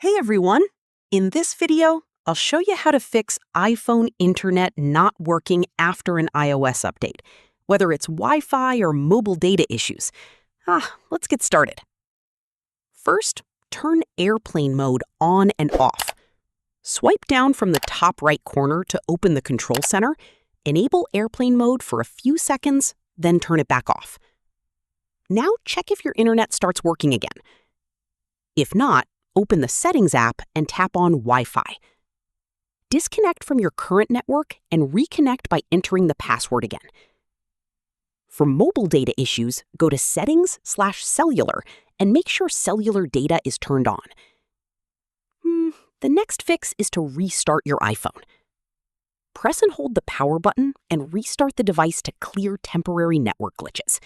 Hey everyone! In this video, I'll show you how to fix iPhone internet not working after an iOS update, whether it's Wi-Fi or mobile data issues. Let's get started. First, turn airplane mode on and off. Swipe down from the top right corner to open the control center, enable airplane mode for a few seconds, then turn it back off. Now check if your internet starts working again. If not, open the Settings app and tap on Wi-Fi. Disconnect from your current network and reconnect by entering the password again. For mobile data issues, go to Settings/Cellular and make sure cellular data is turned on. The next fix is to restart your iPhone. Press and hold the power button and restart the device to clear temporary network glitches.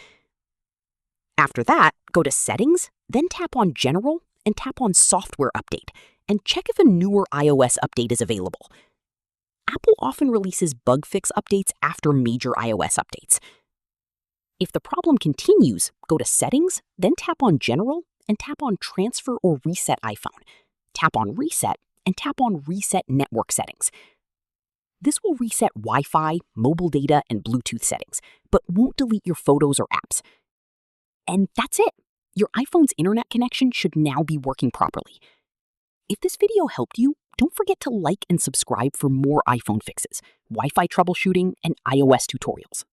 After that, go to Settings, then tap on General and tap on Software Update, and check if a newer iOS update is available. Apple often releases bug fix updates after major iOS updates. If the problem continues, go to Settings, then tap on General, and tap on Transfer or Reset iPhone. Tap on Reset, and tap on Reset Network Settings. This will reset Wi-Fi, mobile data, and Bluetooth settings, but won't delete your photos or apps. And that's it! Your iPhone's internet connection should now be working properly. If this video helped you, don't forget to like and subscribe for more iPhone fixes, Wi-Fi troubleshooting, and iOS tutorials.